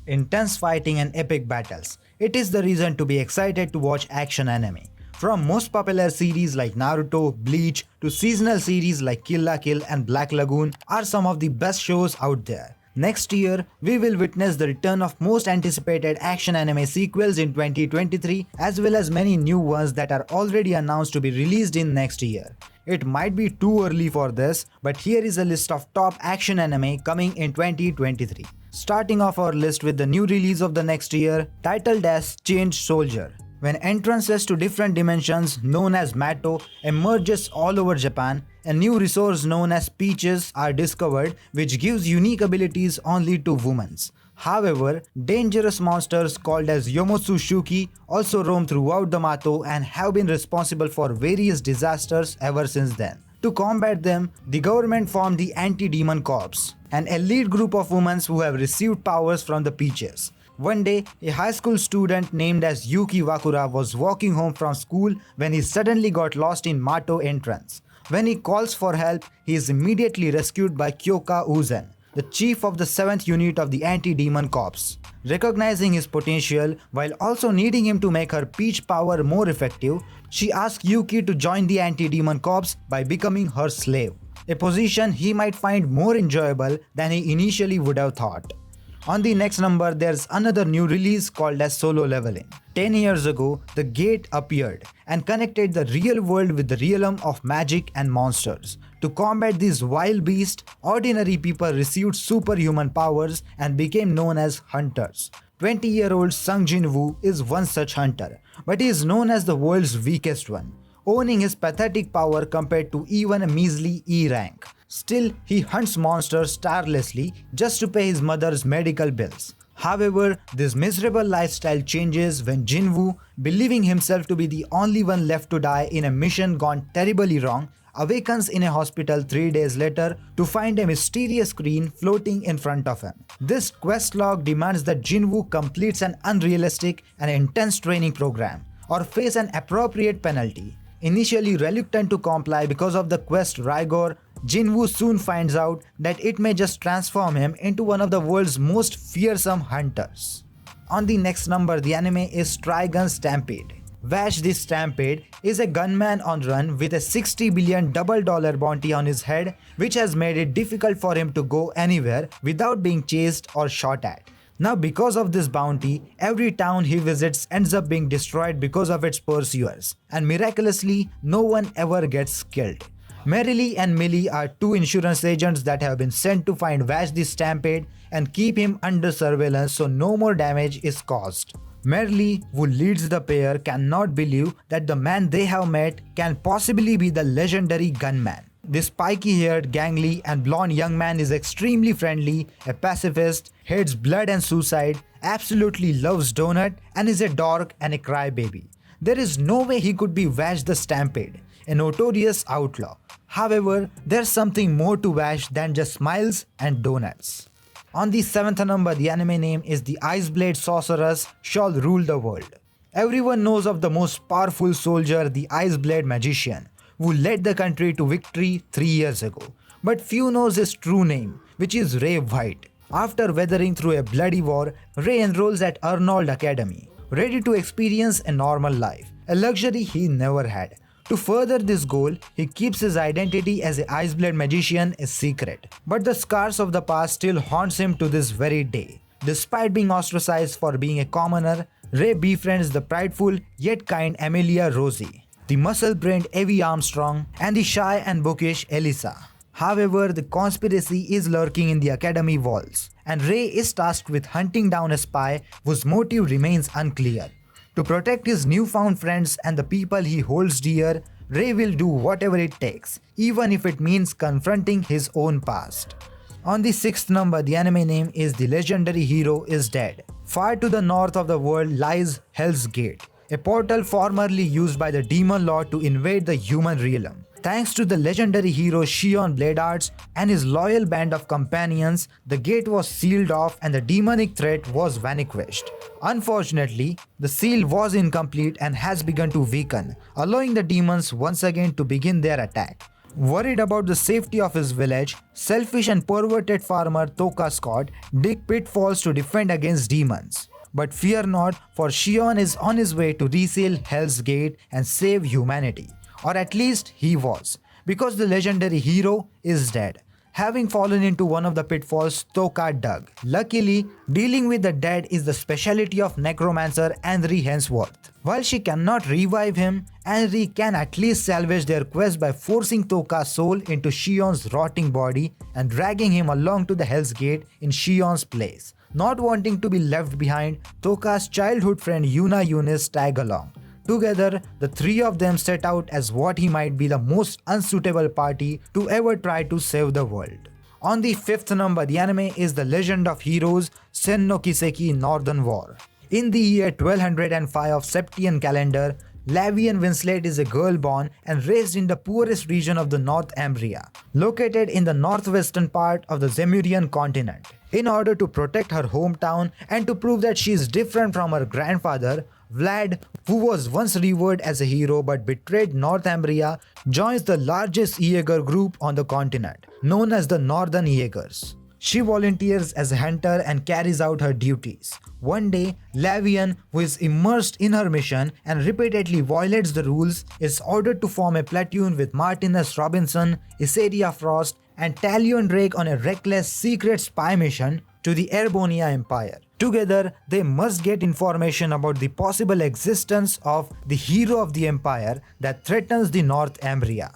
intense fighting and epic battles. It is the reason to be excited to watch action anime. From most popular series like Naruto, Bleach to seasonal series like Kill la Kill and Black Lagoon are some of the best shows out there. Next year, we will witness the return of most anticipated action anime sequels in 2023 as well as many new ones that are already announced to be released in next year. It might be too early for this, but here is a list of top action anime coming in 2023. Starting off our list with the new release of the next year, titled as Change Soldier. When entrances to different dimensions known as Mato emerges all over Japan, a new resource known as Peaches are discovered which gives unique abilities only to women. However, dangerous monsters called as Yomotsu Shuki also roam throughout the Mato and have been responsible for various disasters ever since then. To combat them, the government formed the Anti-Demon Corps, an elite group of women who have received powers from the Peaches. One day, a high school student named as Yuki Wakura was walking home from school when he suddenly got lost in Mato entrance. When he calls for help, he is immediately rescued by Kyoka Uzen, the chief of the 7th unit of the Anti-Demon Corps. Recognizing his potential while also needing him to make her peach power more effective, she asks Yuki to join the Anti-Demon Corps by becoming her slave, a position he might find more enjoyable than he initially would have thought. On the next number, there's another new release called as Solo Leveling. 10 years ago, the gate appeared and connected the real world with the realm of magic and monsters. To combat these wild beasts, ordinary people received superhuman powers and became known as hunters. 20-year-old Sung Jin-woo is one such hunter, but he is known as the world's weakest one, owning his pathetic power compared to even a measly E rank. Still, he hunts monsters tirelessly just to pay his mother's medical bills. However, this miserable lifestyle changes when Jinwoo, believing himself to be the only one left to die in a mission gone terribly wrong, awakens in a hospital 3 days later to find a mysterious screen floating in front of him. This quest log demands that Jinwoo completes an unrealistic and intense training program or face an appropriate penalty. Initially reluctant to comply because of the quest rigor, Jinwoo soon finds out that it may just transform him into one of the world's most fearsome hunters. On the next number, the anime is Trigon Stampede. Vash the Stampede is a gunman on run with a $60 billion double-dollar bounty on his head, which has made it difficult for him to go anywhere without being chased or shot at. Now because of this bounty, every town he visits ends up being destroyed because of its pursuers, and miraculously, no one ever gets killed. Merrily and Millie are two insurance agents that have been sent to find Vash the Stampede and keep him under surveillance so no more damage is caused. Merrily, who leads the pair, cannot believe that the man they have met can possibly be the legendary gunman. This spiky-haired, gangly and blonde young man is extremely friendly, a pacifist, hates blood and suicide, absolutely loves donut, and is a dork and a crybaby. There is no way he could be Vash the Stampede, a notorious outlaw. However, there's something more to Vash than just smiles and donuts. On the 7th number, the anime name is The Iceblade Sorceress Shall Rule the World. Everyone knows of the most powerful soldier, the Iceblade Magician, who led the country to victory 3 years ago. But few knows his true name, which is Ray White. After weathering through a bloody war, Ray enrolls at Arnold Academy, ready to experience a normal life, a luxury he never had. To further this goal, he keeps his identity as an Iceblade magician a secret. But the scars of the past still haunts him to this very day. Despite being ostracized for being a commoner, Ray befriends the prideful yet kind Amelia Rosie, the muscle-brained Evie Armstrong, and the shy and bookish Elisa. However, the conspiracy is lurking in the academy walls, and Ray is tasked with hunting down a spy whose motive remains unclear. To protect his newfound friends and the people he holds dear, Ray will do whatever it takes, even if it means confronting his own past. On the 6th number, the anime name is The Legendary Hero is Dead. Far to the north of the world lies Hell's Gate, a portal formerly used by the Demon Lord to invade the human realm. Thanks to the legendary hero Shion Bladearts and his loyal band of companions, the gate was sealed off and the demonic threat was vanquished. Unfortunately, the seal was incomplete and has begun to weaken, allowing the demons once again to begin their attack. Worried about the safety of his village, selfish and perverted farmer Toka Scott dig pitfalls to defend against demons. But fear not, for Shion is on his way to reseal Hell's Gate and save humanity. Or at least he was, because the legendary hero is dead, having fallen into one of the pitfalls Toka dug. Luckily, dealing with the dead is the specialty of necromancer Henry henceforth. While she cannot revive him, Henry can at least salvage their quest by forcing Toka's soul into Shion's rotting body and dragging him along to the Hell's Gate in Shion's place. Not wanting to be left behind, Toka's childhood friend Yuna Yunis tag along. Together, the three of them set out as what he might be the most unsuitable party to ever try to save the world. On the 5th number, the anime is The Legend of Heroes Sen no Kiseki Northern War. In the year 1205 of Septian calendar, Lavian Winslet is a girl born and raised in the poorest region of the North Ambria, located in the northwestern part of the Zemurian continent. In order to protect her hometown and to prove that she is different from her grandfather, Vlad, who was once revered as a hero but betrayed Northumbria, joins the largest Jaeger group on the continent, known as the Northern Jaegers. She volunteers as a hunter and carries out her duties. One day, Lavian, who is immersed in her mission and repeatedly violates the rules, is ordered to form a platoon with Martinus Robinson, Isaria Frost, and Talion Drake on a reckless secret spy mission to the Erbonia Empire. Together, they must get information about the possible existence of the hero of the empire that threatens the North Ambria.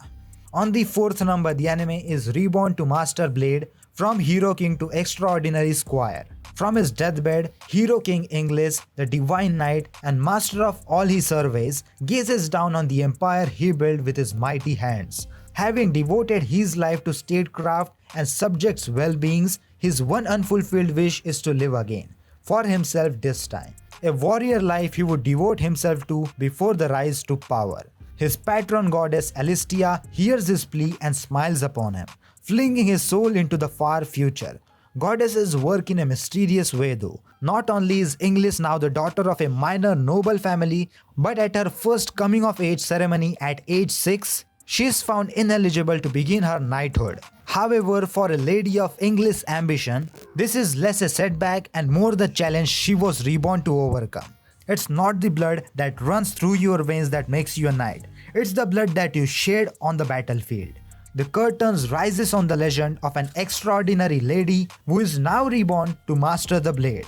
On the 4th number, the anime is Reborn to Master Blade, from Hero King to Extraordinary Squire. From his deathbed, Hero King Inglis, the Divine Knight and master of all he surveys, gazes down on the empire he built with his mighty hands. Having devoted his life to statecraft and subjects' well-beings, his one unfulfilled wish is to live again, for himself this time. A warrior life he would devote himself to before the rise to power. His patron goddess Alistia hears his plea and smiles upon him, flinging his soul into the far future. Goddesses work in a mysterious way though. Not only is Inglis now the daughter of a minor noble family, but at her first coming of age ceremony at age 6, she is found ineligible to begin her knighthood. However, for a lady of Inglis ambition, this is less a setback and more the challenge she was reborn to overcome. It's not the blood that runs through your veins that makes you a knight. It's the blood that you shed on the battlefield. The curtains rises on the legend of an extraordinary lady who is now reborn to master the blade.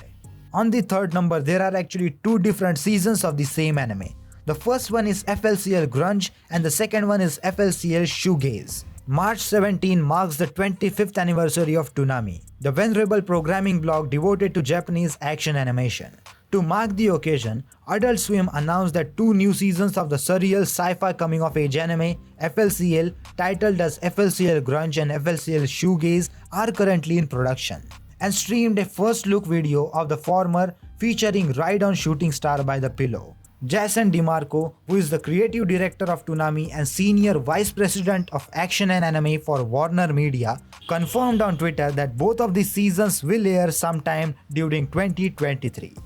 On the 3rd number, there are actually 2 different seasons of the same anime. The first one is FLCL Grunge and the second one is FLCL Shoegaze. March 17 marks the 25th anniversary of Toonami, the venerable programming blog devoted to Japanese action animation. To mark the occasion, Adult Swim announced that 2 new seasons of the surreal sci-fi coming-of-age anime FLCL, titled as FLCL Grunge and FLCL Shoegaze, are currently in production, and streamed a first-look video of the former featuring Ride on Shooting Star by The Pillow. Jason DeMarco, who is the creative director of Toonami and senior vice president of action and anime for Warner Media, confirmed on Twitter that both of the seasons will air sometime during 2023.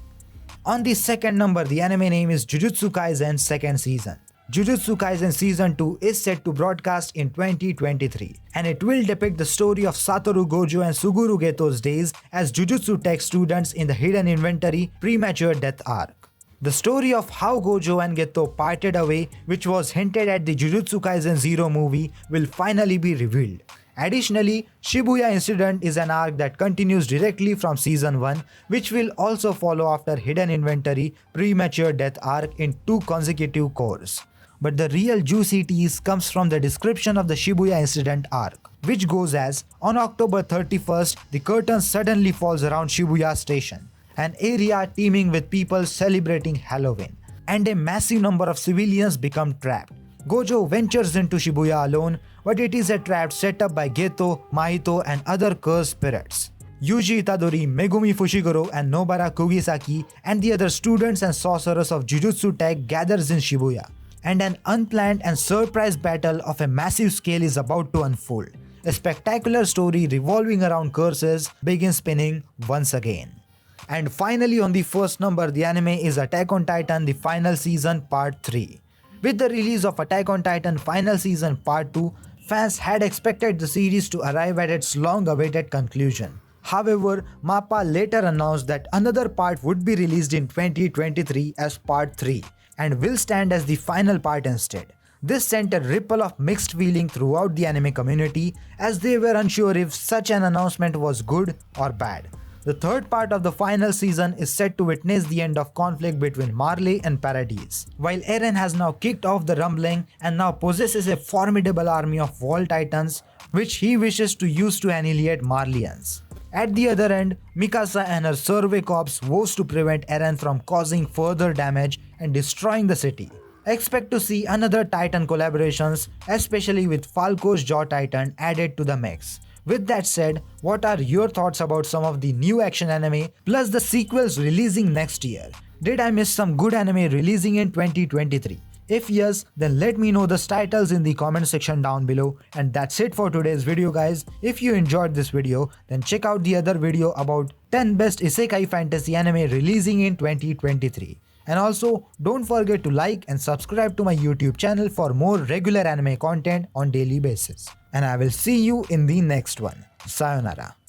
On the 2nd number, the anime name is Jujutsu Kaisen 2nd season. Jujutsu Kaisen Season 2 is set to broadcast in 2023, and it will depict the story of Satoru Gojo and Suguru Geto's days as Jujutsu Tech students in the Hidden Inventory Premature Death arc. The story of how Gojo and Geto parted away, which was hinted at the Jujutsu Kaisen Zero movie, will finally be revealed. Additionally, Shibuya Incident is an arc that continues directly from Season 1, which will also follow after Hidden Inventory Premature Death arc in 2 consecutive cours. But the real juicy tease comes from the description of the Shibuya Incident arc, which goes as, on October 31st, the curtain suddenly falls around Shibuya Station, an area teeming with people celebrating Halloween, and a massive number of civilians become trapped. Gojo ventures into Shibuya alone, but it is a trap set up by Geto, Mahito and other cursed spirits. Yuji Itadori, Megumi Fushiguro and Nobara Kugisaki and the other students and sorcerers of Jujutsu Tech gathers in Shibuya, and an unplanned and surprise battle of a massive scale is about to unfold. A spectacular story revolving around curses begins spinning once again. And finally, on the 1st number, the anime is Attack on Titan the final season part 3. With the release of Attack on Titan final season part 2, Fans had expected the series to arrive at its long-awaited conclusion. However, MAPPA later announced that another part would be released in 2023 as Part 3 and will stand as the final part instead. This sent a ripple of mixed feeling throughout the anime community as they were unsure if such an announcement was good or bad. The third part of the final season is set to witness the end of conflict between Marley and Paradise. While Eren has now kicked off the rumbling and now possesses a formidable army of wall titans which he wishes to use to annihilate Marleyans. At the other end, Mikasa and her survey corps vows to prevent Eren from causing further damage and destroying the city. Expect to see another Titan collaborations, especially with Falco's Jaw Titan added to the mix. With that said, what are your thoughts about some of the new action anime plus the sequels releasing next year? Did I miss some good anime releasing in 2023? If yes, then let me know the titles in the comment section down below. And that's it for today's video guys. If you enjoyed this video, then check out the other video about 10 best isekai fantasy anime releasing in 2023. And also, don't forget to like and subscribe to my YouTube channel for more regular anime content on daily basis. And I will see you in the next one. Sayonara.